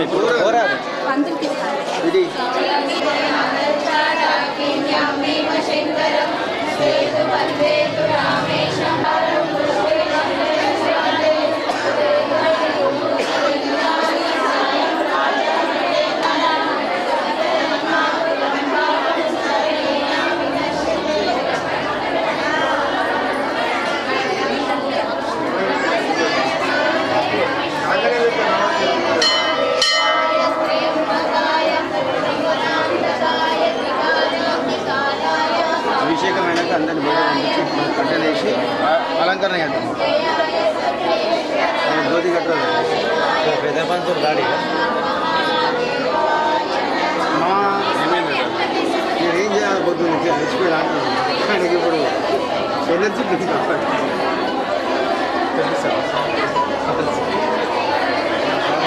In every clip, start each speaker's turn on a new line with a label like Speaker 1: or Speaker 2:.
Speaker 1: ఇప్పుడు ఇది అభిషేకమైనాక అందరిని బయట పంపించి కట్టెలు వేసి అలంకరణ చేద్దాం. జ్యోతి కట్టరు పెద్ద పంతులు గాడి నేను ఏం చేయాలి పొద్దున్న తెచ్చిపోయి ఆయనకి ఇప్పుడు ఎనర్జీ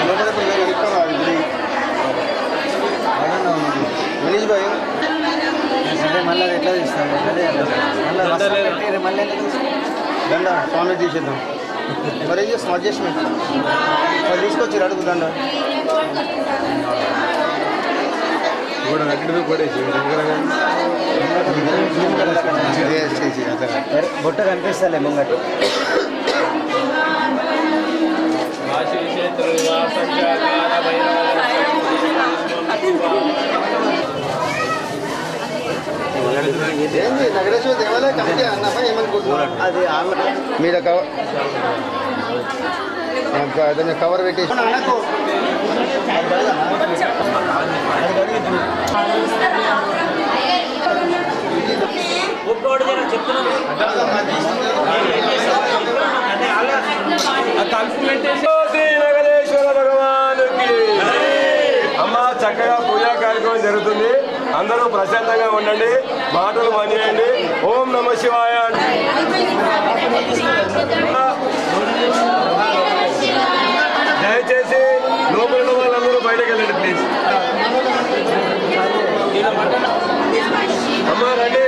Speaker 1: లోపల వినీష్ భాయ్ అంటే మళ్ళీ ఎట్లా తీస్తాం మళ్ళీ దండ స్వామి తీసేద్దాం. మరి ఏం చేస్తాం అడ్జస్ట్మెంట్ మరి తీసుకొచ్చి అడుగు దండ బొట్ట కనిపిస్తాలే ముంగట నగరేశ్వర దేవాలయ కమిటీ అన్నమా ఏమనుకుంటున్నాం అది మీద కవర్ పెట్టేసి
Speaker 2: నగరేశ్వర భగవానుకి అమ్మ చక్కగా పూజా కార్యక్రమం జరుగుతుంది. అందరూ ప్రశాంతంగా ఉండండి, మాటలు మానేయండి. ఓం నమ శివాయ. దయచేసి లోపల ఉన్న వాళ్ళందరూ బయటకు వెళ్ళండి ప్లీజ్. అమ్మ రండి.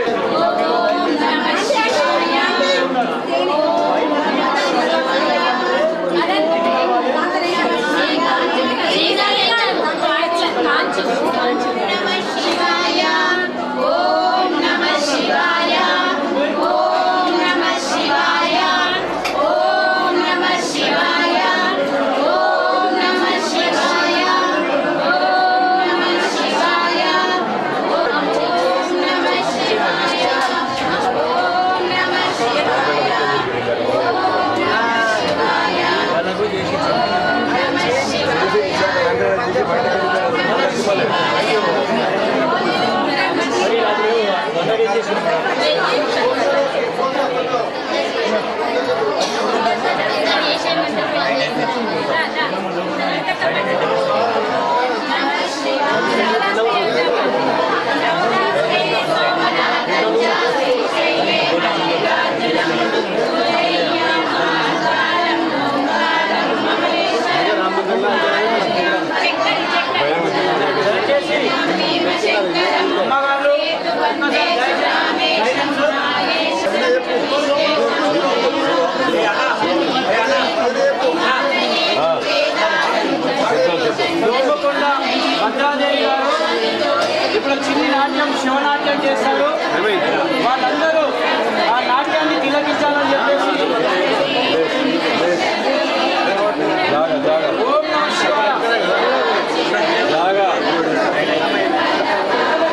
Speaker 3: భద్రాదేవి గారు ఇప్పుడు చిన్ని నాట్యం శివనాట్యం చేస్తారు. వాళ్ళందరూ ఆ నాట్యాన్ని తిలకించాలని చెప్పేసి ఓం నమః శివాయ.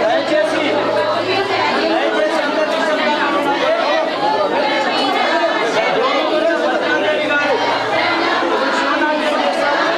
Speaker 3: దయచేసి భద్రాదేవి గారు శివనాట్యం చేస్తారు.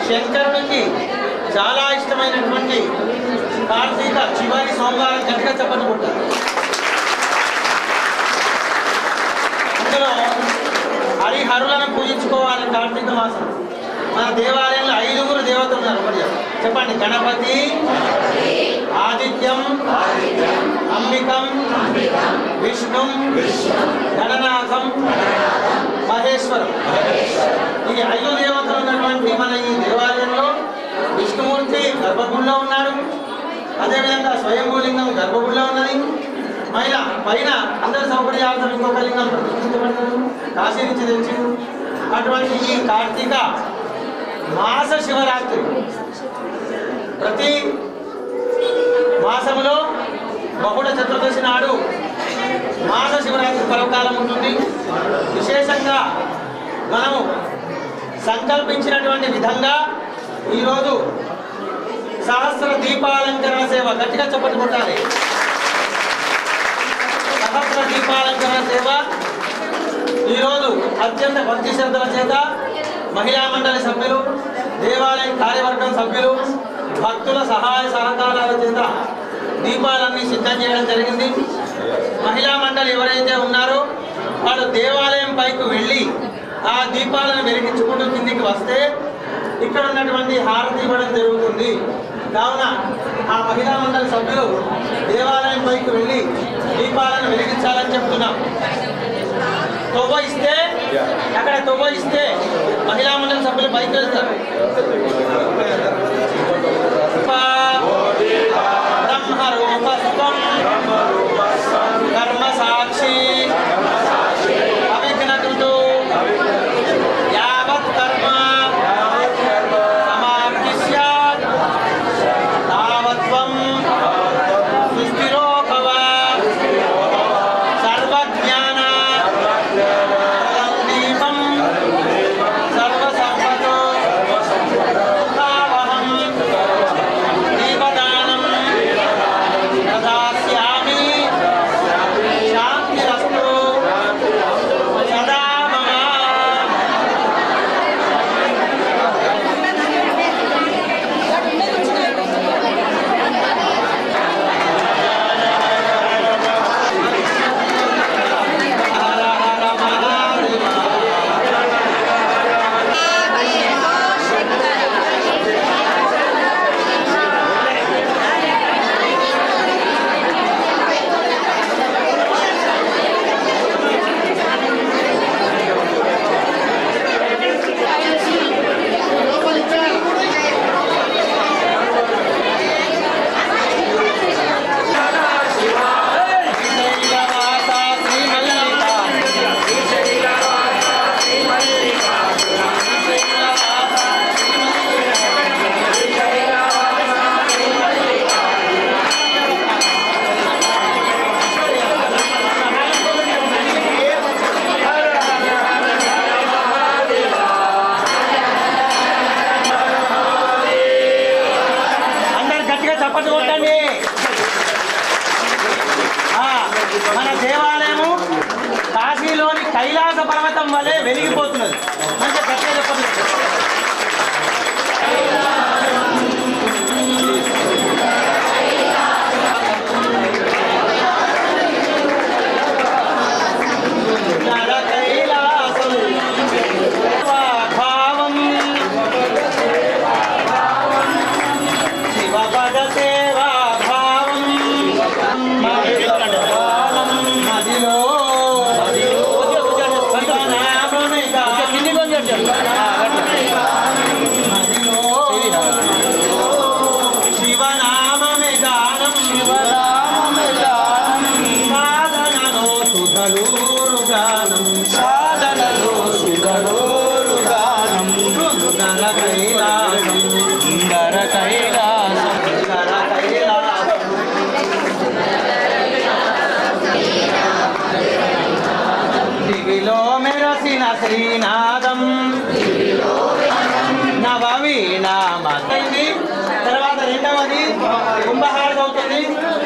Speaker 3: శంకరునికి చాలా ఇష్టమైనటువంటి కార్తీక చివరి సోమవారం గట్టిగా చెప్పండి పుట్టారు. అందులో హరిహరులను పూజించుకోవాలి. కార్తీక మాసం మన దేవాలయంలో 5 దేవతలు ఉన్నారు. ఒకటి చెప్పండి. గణపతి, ఆదిత్యం, అంబికం, విష్ణు, గణనాథం, మహేశ్వరం. ఈ 5 దేవతలు ఉన్నటువంటి మన ఈ దేవాలయంలో విష్ణుమూర్తి గర్భగుడిలో ఉన్నాడు. అదేవిధంగా స్వయంభూలింగం గర్భగుడిలో ఉన్నది. పైన అందరి సౌకర్యార్థం ఇంకొక లింగం ప్రతిష్ఠించబడ్డారు. కాశీ నుంచి తెచ్చిండు. అటువంటి ఈ కార్తీక మాస శివరాత్రి ప్రతి మాసములో బహుళ చతుర్దశి నాడు మాస శివరాత్రి పర్వకాలం ఉంటుంది. విశేషంగా మనము సంకల్పించినటువంటి విధంగా ఈరోజు సహస్ర దీపాలంకరణ సేవ గట్టిగా చెప్పటి కొట్టాలి. సహస్ర దీపాలంకరణ సేవ ఈరోజు అత్యంత భక్తి శ్రద్ధల చేత మహిళా మండలి సభ్యులు, దేవాలయం కార్యవర్గం సభ్యులు, భక్తుల సహాయ సహకారాల చేత దీపాలన్నీ సిద్ధం చేయడం జరిగింది. మహిళా మండలి ఎవరైతే ఉన్నారో వాళ్ళు దేవాలయం పైకి వెళ్ళి ఆ దీపాలను వెలిగించుకుంటూ కిందికి వస్తే ఇక్కడ ఉన్నటువంటి హారతి ఇవ్వడం జరుగుతుంది. కావున ఆ మహిళా మండలి సభ్యులు దేవాలయం పైకి వెళ్ళి దీపాలను వెలిగించాలని చెప్తున్నాం. తొవ్వ ఇస్తే అక్కడ తొవ్వ ఇస్తే మహిళా మండలి సభ్యులు పైకి వెళ్తారు. బ్రహ్మరూపస్వం కర్మ సాక్షి అవిఘ్నకృతో యావత్ కర్మ సమాప్తి స్యాత్ తావత్వం సుస్థిరో భవ సర్వజ్ఞాన దీపం సర్వసంపదో సుఖావహం దీపదానం దదాస్యామి శాంతిరస్తు సదా మమ. హర హర మహాదేవ. శ్రీశైలవాస శ్రీమల్లికా అందరు గట్టిగా చప్పట్లు కొట్టండి. మన దేవాలయము కాశీలోని కైలాస పర్వతం వలె వెలిగిపోతున్నది. మంచిగా గట్టిగా చెప్పండి. నర కైలాసం భావం శివపద సేవా భావం మదిలో శివనామే గానం సాధనలో సుధలూరు గానం సుందర కైలాసం సుందర కైలాసం దివిలో మెరసిన శ్రీనాదం నవవీణామీ. తర్వాత రెండవది కుంభహారం అవుతుంది.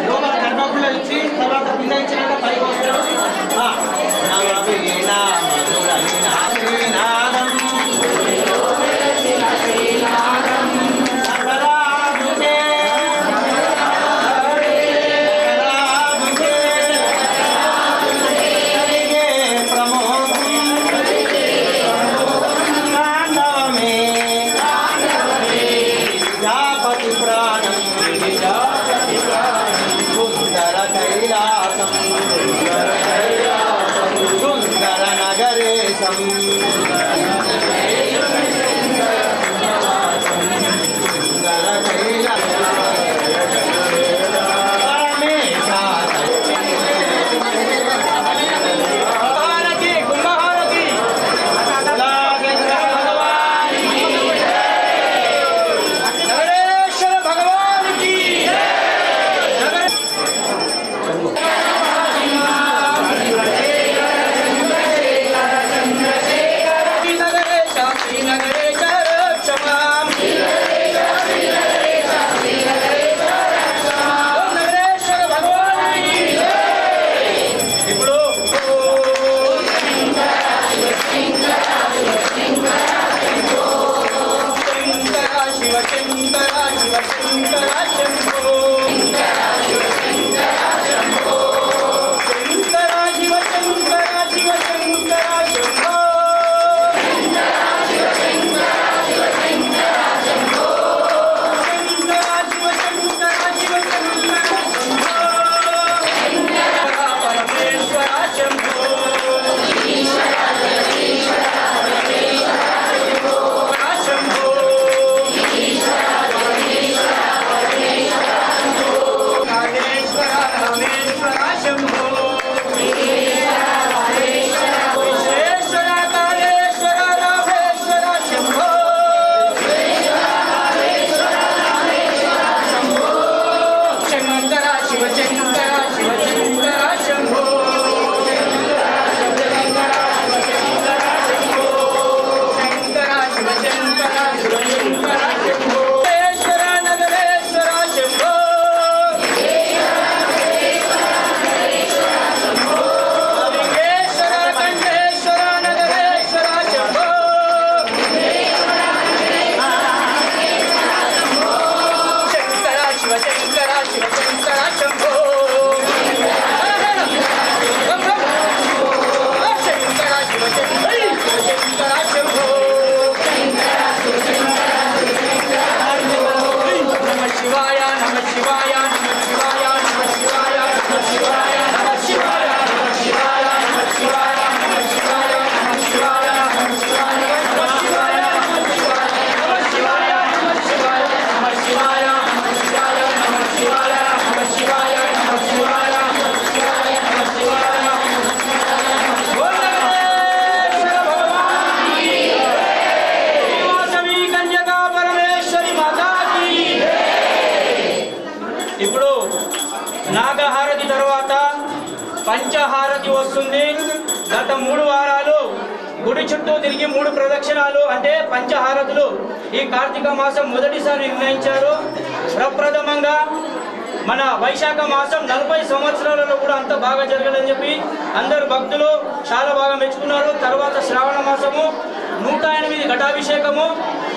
Speaker 3: లోపల గర్భగుడిలో ఇచ్చి తర్వాత కింద ఇచ్చినాక పైకి వస్తాడు. నవవీణా మధురైన శ్రీనాదం నాగహారతి తర్వాత పంచహారతి వస్తుంది. గత 3 వారాలు గుడి చుట్టూ తిరిగి 3 ప్రదక్షిణాలు అంటే పంచహారతులు ఈ కార్తీక మాసం మొదటిసారి నిర్ణయించారు. ప్రప్రథమంగా మన వైశాఖ మాసం 40 సంవత్సరాలలో కూడా అంత బాగా జరగదని చెప్పి అందరు భక్తులు చాలా బాగా మెచ్చుకున్నారు. తర్వాత శ్రావణ మాసము 108 ఘటాభిషేకము,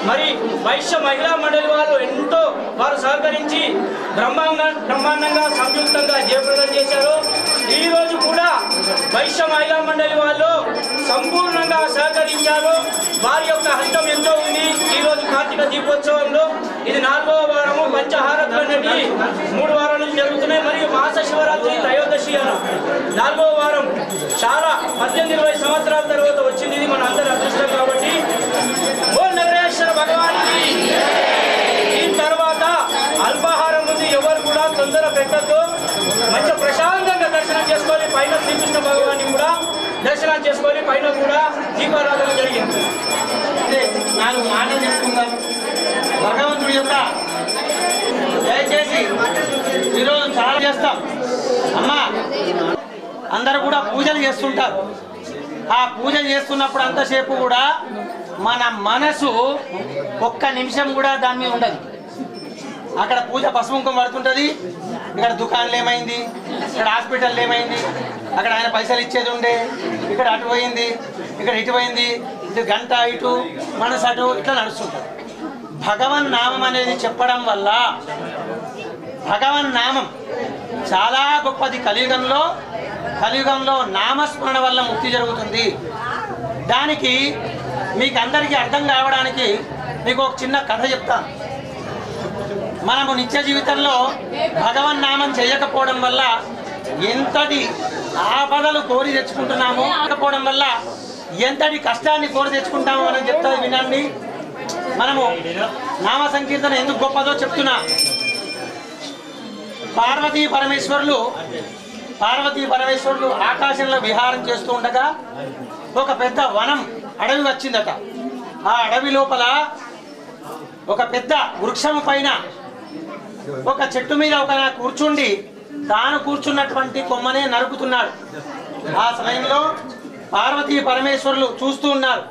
Speaker 3: మరి వైశ్య మహిళా మండలి వాళ్ళు ఎంతో వారు సహకరించి బ్రహ్మాండంగా సంయుక్తంగా జయప్రదం చేశారు. ఈ రోజు కూడా వైశ్య మహిళా మండలి వాళ్ళు సంపూర్ణంగా సహకరించారు. వారి యొక్క హస్తం ఎంతో ఉంది. ఈ రోజు కార్తీక దీపోత్సవంలో ఇది 4వ వారము. పంచహారతులు అనేవి 3 వారాల నుంచి జరుగుతున్నాయి. మరియు మాస శివరాత్రి త్రయోదశి అన్న 4వ వారం చాలా 18-20 సంవత్సరాల తర్వాత వచ్చింది. ఇది మన అందరి అదృష్టం కాబట్టి ఓం నగరేశ్వర భగవానికి. దీని తర్వాత అల్పాహారం ఉంది. ఎవరు కూడా తొందర పెట్టద్దు. మంచి ప్రశాంతంగా దర్శనం చేసుకొని పైన శ్రీకృష్ణ భగవాన్ని కూడా దర్శనం చేసుకొని పైన కూడా దీపారాధన జరిగింది. అంటే 4 మాటలు చెప్పుకుందాం. భగవంతుడి యొక్క దయచేసి ఈరోజు చాలా చేస్తాం అమ్మా. అందరూ కూడా పూజలు చేస్తుంటారు. ఆ పూజ చేస్తున్నప్పుడు అంతసేపు కూడా మన మనసు ఒక్క నిమిషం కూడా దాని మీద ఉండదు. అక్కడ పూజ పసుముఖం పడుతుంటుంది. ఇక్కడ దుకాణాలు ఏమైంది, ఇక్కడ హాస్పిటల్ ఏమైంది, అక్కడ ఆయన పైసలు ఇచ్చేది ఉండే, ఇక్కడ అటు పోయింది, ఇక్కడ ఇటు పోయింది, ఇటు గంట ఇటు మనసు అటు ఇట్లా నడుస్తుంటుంది. భగవన్ నామం అనేది చెప్పడం వల్ల భగవన్ నామం చాలా గొప్పది. కలియుగంలో నామస్మరణ వల్ల ముక్తి జరుగుతుంది. దానికి మీకు అందరికీ అర్థం కావడానికి మీకు ఒక చిన్న కథ చెప్తాను. మనము నిత్య జీవితంలో భగవన్ నామం చేయకపోవడం వల్ల ఎంతటి ఆపదలు కోరి తెచ్చుకుంటున్నామో, కాకపోవడం వల్ల ఎంతటి కష్టాన్ని కోరి తెచ్చుకుంటామో మనం చెప్తాది వినండి. మనము నామ సంకీర్తన ఎందుకు గొప్పదో చెప్తున్నా. పార్వతీ పరమేశ్వరులు ఆకాశంలో విహారం చేస్తూ ఉండగా ఒక పెద్ద వనం అడవి వచ్చిందట. ఆ అడవి లోపల ఒక పెద్ద వృక్షము పైన ఒక చెట్టు మీద ఒక కూర్చుండి తాను కూర్చున్నటువంటి కొమ్మనే నరుకుతున్నాడు. ఆ సమయంలో పార్వతీ పరమేశ్వరులు చూస్తూ ఉన్నారు.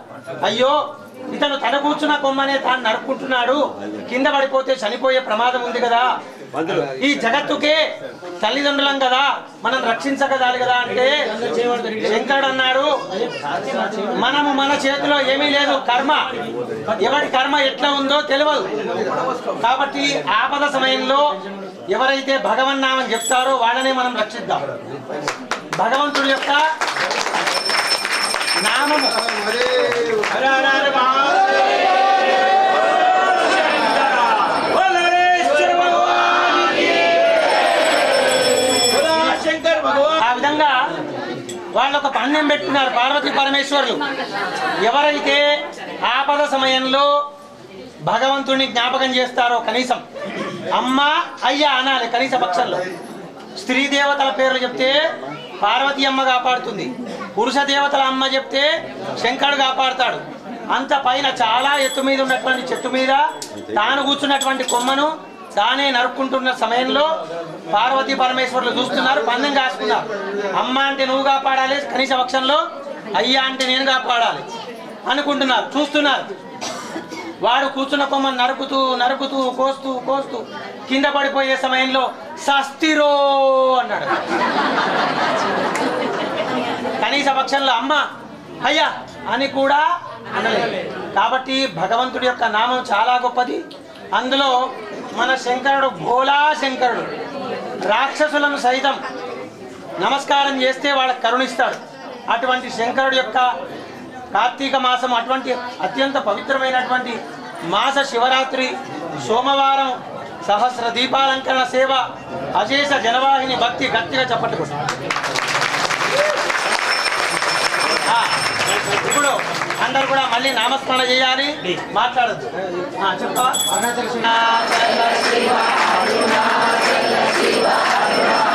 Speaker 3: అయ్యో, ఇతను తన కూర్చున్న కొమ్మనే తాను నరుక్కుంటున్నాడు, కింద పడిపోతే చనిపోయే ప్రమాదం ఉంది కదా, ఈ జగత్తుకే తల్లిదండ్రులం కదా, మనం రక్షించగదాలి కదా అంటే శంకరుడు అన్నాడు, మనము మన చేతిలో ఏమీ లేదు, కర్మ ఎవరి కర్మ ఎట్లా ఉందో తెలియదు. కాబట్టి ఆపద సమయంలో ఎవరైతే భగవన్నామని చెప్తారో వాళ్ళనే మనం రక్షిద్దాం. భగవంతుడి యొక్క నామము ఆ విధంగా వాళ్ళు ఒక పందెం పెట్టుకున్నారు పార్వతీ పరమేశ్వరులు. ఎవరైతే ఆపద సమయంలో భగవంతుడిని జ్ఞాపకం చేస్తారో, కనీసం అమ్మ అయ్యా అనాలి కనీస పక్షంలో. స్త్రీ దేవతల పేర్లు చెప్తే పార్వతీ అమ్మ కాపాడుతుంది, పురుష దేవతల అమ్మ చెప్తే శంకరుడు కాపాడుతాడు. అంత పైన చాలా ఎత్తు మీద ఉన్నటువంటి చెట్టు మీద తాను కూర్చున్నటువంటి కొమ్మను తానే నరుక్కుంటున్న సమయంలో పార్వతీ పరమేశ్వరులు చూస్తున్నారు, పందెం కాసుకున్నారు. అమ్మ అంటే నువ్వు కాపాడాలి కనీస పక్షంలో, అయ్యా అంటే నేను కాపాడాలి అనుకుంటున్నారు, చూస్తున్నారు. వాడు కూర్చున్న కొమ్మను నరుకుతూ నరుకుతూ కోస్తూ కోస్తూ కింద పడిపోయే సమయంలో సస్తిరో అన్నాడు. కనీస పక్షంలో అమ్మ అయ్యా అని కూడా అనలేదు. కాబట్టి భగవంతుడి యొక్క నామం చాలా గొప్పది. అందులో మన శంకరుడు భోలా శంకరుడు, రాక్షసులను సైతం నమస్కారం చేస్తే వాళ్ళకి కరుణిస్తాడు. అటువంటి శంకరుడు యొక్క కార్తీక మాసం అటువంటి అత్యంత పవిత్రమైనటువంటి మాస శివరాత్రి సోమవారం సహస్ర దీపాలంకరణ సేవ అశేష జనవాహిని భక్తి గట్టిగా చప్పట్లు. ఇప్పుడు అందరు కూడా మళ్ళీ నామస్మరణ చేయాలి, మాట్లాడద్దు. చెప్తావా?
Speaker 4: Arunachala Shiva, Arunachala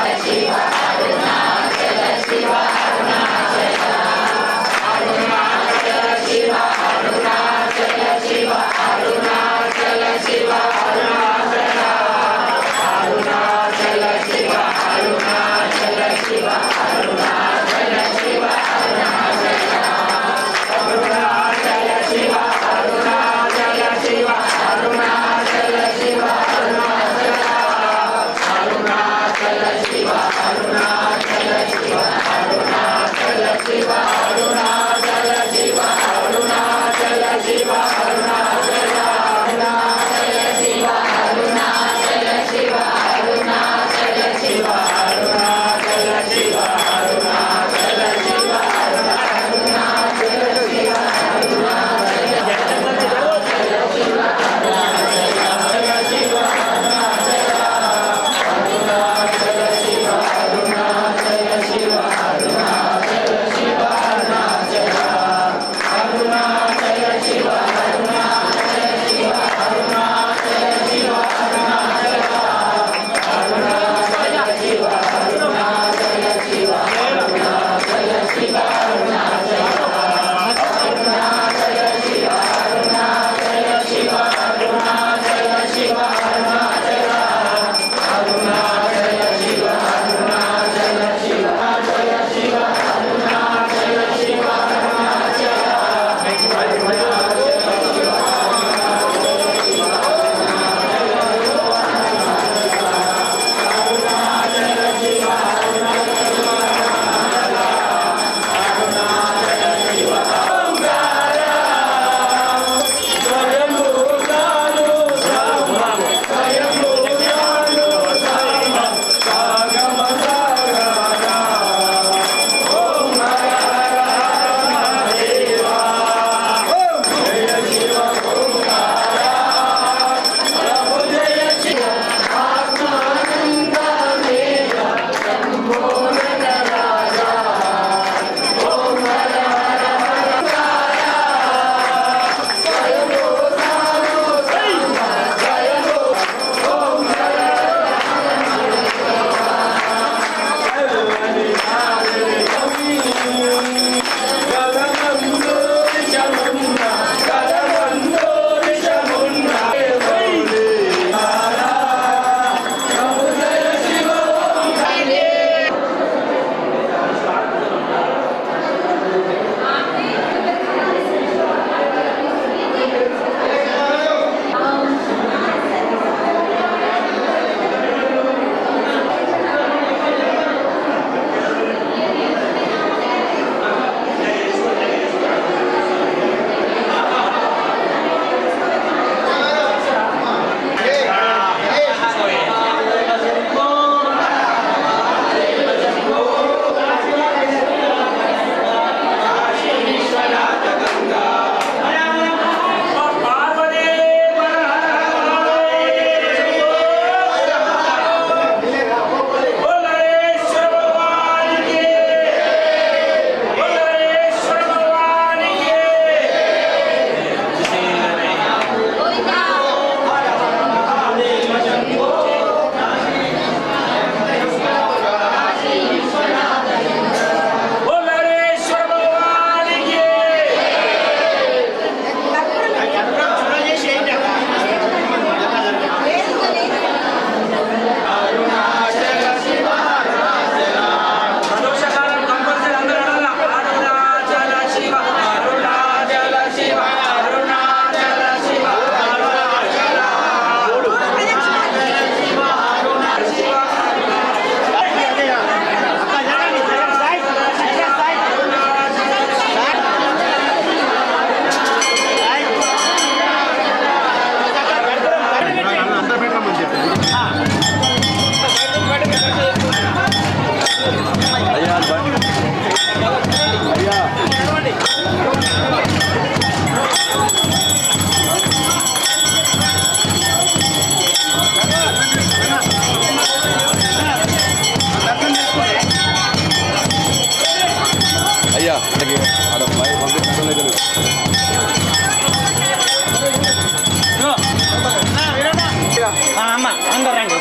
Speaker 3: అమ్మ అందరు రండి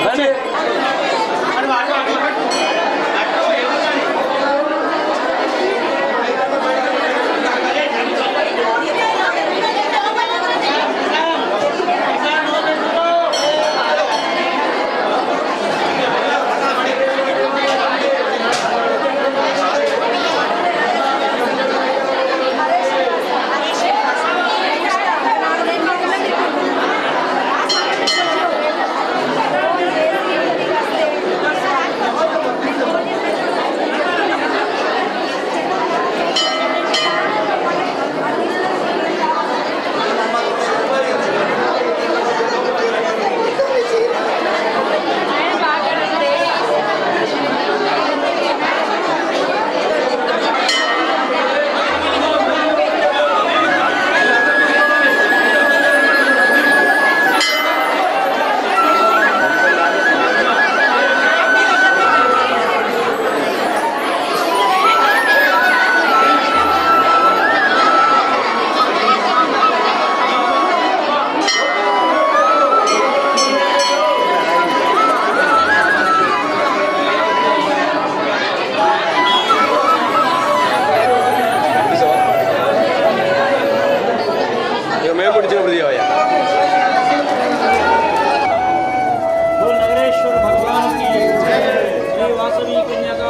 Speaker 2: రండి. ఇక మేము పుట్టించినప్పుడు తీయవయ్యా.
Speaker 4: नगरेश्वर भगवान की जय। श्री वासवी कन्या का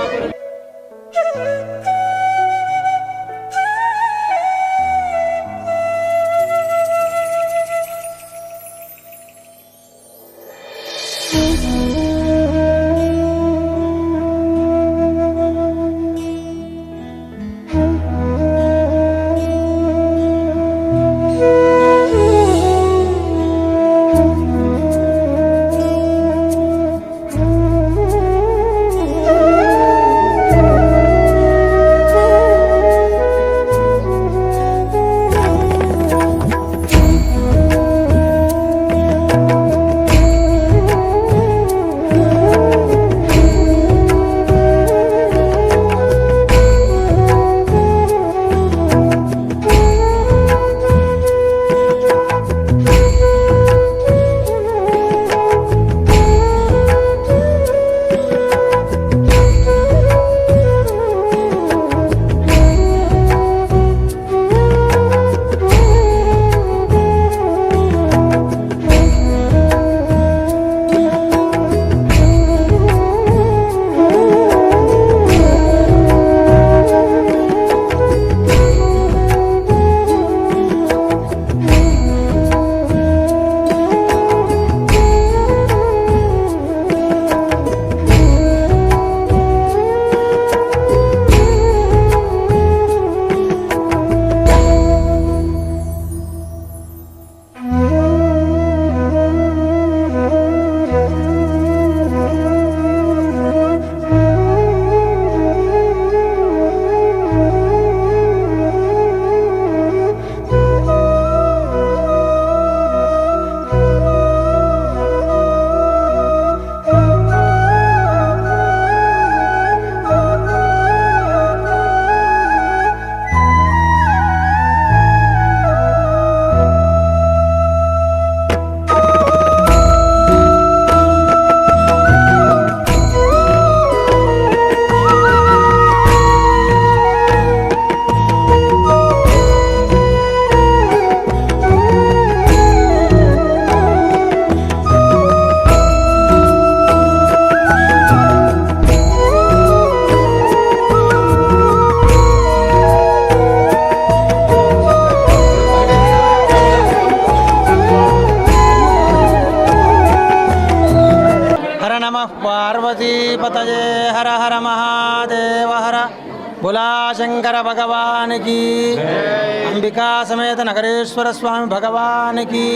Speaker 3: पार्वतीपतये हर हर महादेव हर बोला शंकर भगवान की अंबिका समेत नगरेश्वर स्वामी भगवान की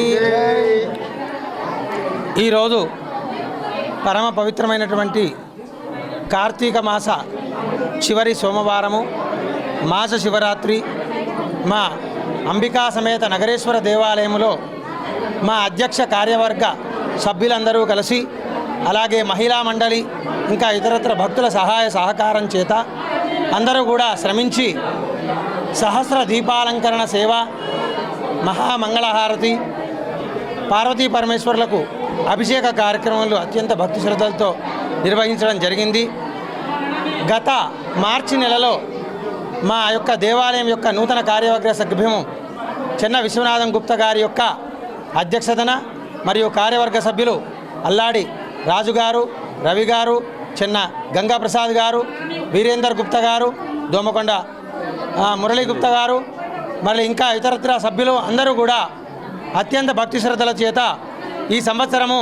Speaker 3: ఈ రోజు పరమ పవిత్రమైనటువంటి కార్తీక మాస చివరి సోమవారము మాస శివరాత్రి మా అంబికా సమేత నగరేశ్వర దేవాలయములో మా అధ్యక్ష కార్యవర్గ సభ్యులందరూ కలిసి అలాగే మహిళా మండలి ఇంకా ఇతరత్ర భక్తుల సహాయ సహకారం చేత అందరూ కూడా శ్రమించి సహస్ర దీపాలంకరణ సేవ, మహామంగళహారతి, పార్వతీ పరమేశ్వరులకు అభిషేక కార్యక్రమాలు అత్యంత భక్తి శ్రద్ధలతో నిర్వహించడం జరిగింది. గత మార్చి నెలలో మా యొక్క దేవాలయం యొక్క నూతన కార్యవర్గ సభ్యము చెన్న విశ్వనాథం గుప్తా గారి యొక్క అధ్యక్షతన మరియు కార్యవర్గ సభ్యులు అల్లాడి రాజు గారు, రవి గారు, చెన్న గంగాప్రసాద్ గారు, వీరేందర్ గుప్తా గారు, దోమకొండ మురళీ గుప్తా గారు, మళ్ళీ ఇంకా ఇతరత్ర సభ్యులు అందరూ కూడా అత్యంత భక్తి శ్రద్ధల చేత ఈ సంవత్సరము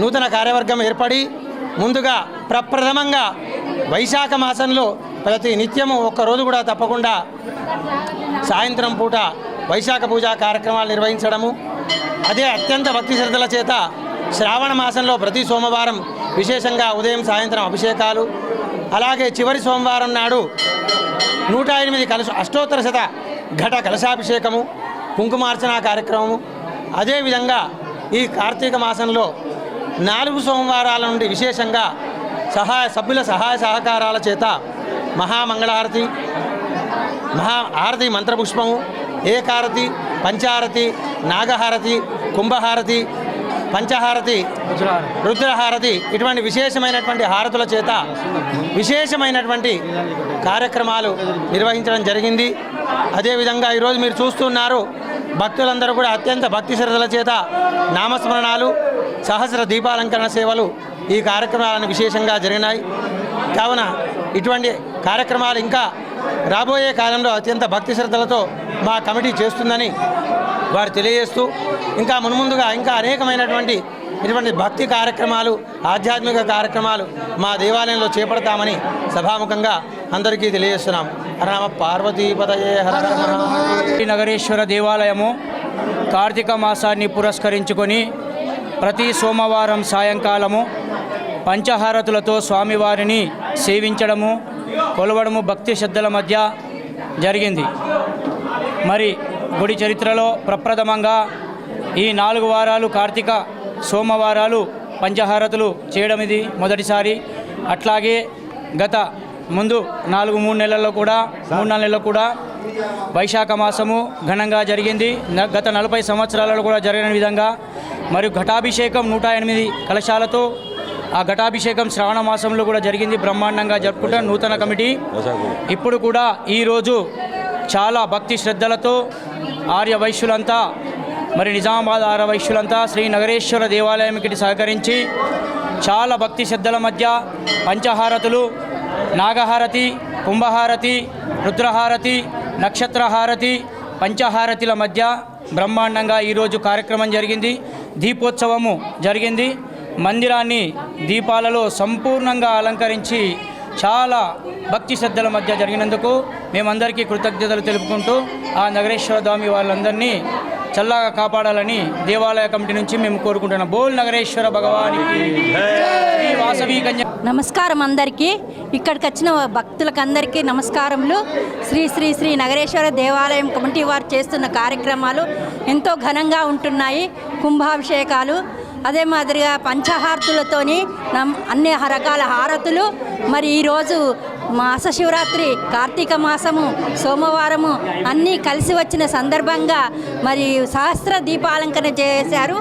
Speaker 3: నూతన కార్యవర్గం ఏర్పడి ముందుగా ప్రప్రథమంగా వైశాఖ మాసంలో ప్రతి నిత్యము ఒక్కరోజు కూడా తప్పకుండా సాయంత్రం పూట వైశాఖ పూజా కార్యక్రమాలు నిర్వహించడము, అదే అత్యంత భక్తి శ్రద్ధల చేత శ్రావణ మాసంలో ప్రతి సోమవారం విశేషంగా ఉదయం సాయంత్రం అభిషేకాలు, అలాగే చివరి సోమవారం నాడు 108 అష్టోత్తర శత ఘట కలశాభిషేకము, కుంకుమార్చన కార్యక్రమము, అదేవిధంగా ఈ కార్తీక మాసంలో 4 సోమవారాల నుండి విశేషంగా సభ్యుల సహాయ సహకారాల చేత మహామంగళహారతి, ఆరతి మంత్రపుష్పము, ఏకారతి, పంచారతి, నాగహారతి, కుంభహారతి, పంచహారతి, రుద్రహారతి ఇటువంటి విశేషమైనటువంటి హారతుల చేత విశేషమైనటువంటి కార్యక్రమాలు నిర్వహించడం జరిగింది. అదేవిధంగా ఈరోజు మీరు చూస్తున్నారు భక్తులందరూ కూడా అత్యంత భక్తి శ్రద్ధల చేత నామస్మరణాలు, సహస్ర దీపాలంకరణ సేవలు ఈ కార్యక్రమాలను విశేషంగా జరిగినాయి. కావున ఇటువంటి కార్యక్రమాలు ఇంకా రాబోయే కాలంలో అత్యంత భక్తి శ్రద్ధలతో మా కమిటీ చేస్తుందని వారు తెలియజేస్తూ ఇంకా మున్ముందుగా ఇంకా అనేకమైనటువంటి ఇటువంటి భక్తి కార్యక్రమాలు, ఆధ్యాత్మిక కార్యక్రమాలు మా దేవాలయంలో చేపడతామని సభాముఖంగా అందరికీ తెలియజేస్తున్నాం. హరనమ పార్వతీపతయే హర హర మహాదేవ.
Speaker 4: నగరేశ్వర దేవాలయము కార్తీక మాసాన్ని పురస్కరించుకొని ప్రతి సోమవారం సాయంకాలము పంచహారతులతో స్వామివారిని సేవించడము, కొలవడము భక్తి శ్రద్ధల మధ్య జరిగింది. మరి గుడి చరిత్రలో ప్రప్రథమంగా ఈ 4 వారాలు కార్తీక సోమవారాలు పంచహారతులు చేయడం ఇది మొదటిసారి. అట్లాగే గత ముందు 3 నెలల్లో కూడా 3-4 నెలల్లో కూడా వైశాఖ మాసము ఘనంగా జరిగింది. గత 40 సంవత్సరాలలో కూడా జరిగిన విధంగా మరియు ఘటాభిషేకం 108 కలశాలతో ఆ ఘటాభిషేకం శ్రావణ మాసంలో కూడా జరిగింది. బ్రహ్మాండంగా జరుపుకుంటాం నూతన కమిటీ. ఇప్పుడు కూడా ఈరోజు చాలా భక్తి శ్రద్ధలతో ఆర్య వైశ్యులంతా మరి నిజామాబాద్ ఆర్య వైశ్యులంతా శ్రీ నగరేశ్వర దేవాలయంకి సహకరించి చాలా భక్తి శ్రద్ధల మధ్య పంచహారతులు, నాగహారతి, కుంభహారతి, రుద్రహారతి, నక్షత్రహారతి, పంచహారతిల మధ్య బ్రహ్మాండంగా ఈరోజు కార్యక్రమం జరిగింది. దీపోత్సవము జరిగింది. మందిరాన్ని దీపాలలో సంపూర్ణంగా అలంకరించి చాలా భక్తి శ్రద్ధల మధ్య జరిగినందుకు మేమందరికీ కృతజ్ఞతలు తెలుపుకుంటూ ఆ నగరేశ్వర స్వామి వాళ్ళందరినీ చల్లగా కాపాడాలని దేవాలయ కమిటీ నుంచి మేము కోరుకుంటున్నాం. బోల్ నగరేశ్వర భగవానికి శ్రీ వాసవి కన్యా.
Speaker 5: నమస్కారం అందరికీ, ఇక్కడికి వచ్చిన భక్తులకు అందరికీ నమస్కారములు. శ్రీ శ్రీ శ్రీ నగరేశ్వర దేవాలయం కమిటీ వారు చేస్తున్న కార్యక్రమాలు ఎంతో ఘనంగా ఉంటున్నాయి. కుంభాభిషేకాలు, అదే మాదిరిగా పంచహారతులతోని అన్ని రకాల హారతులు. మరి ఈరోజు మాస శివరాత్రి, కార్తీక మాసము, సోమవారము అన్నీ కలిసి వచ్చిన సందర్భంగా మరి సహస్ర దీపాలంకరణ చేశారు.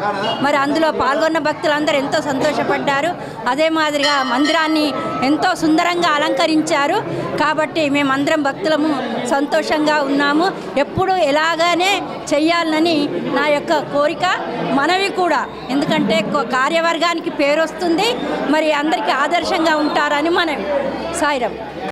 Speaker 5: మరి అందులో పాల్గొన్న భక్తులందరూ ఎంతో సంతోషపడ్డారు. అదే మాదిరిగా మందిరాన్ని ఎంతో సుందరంగా అలంకరించారు. కాబట్టి మేమందరం భక్తులము సంతోషంగా ఉన్నాము. ఎప్పుడు ఎలాగానే చెయ్యాలని నా యొక్క కోరిక, మనవి కూడా. ఎందుకంటే కార్యవర్గానికి పేరు వస్తుంది, మరి అందరికీ ఆదర్శంగా ఉంటారని మనవి. సాయిరాం.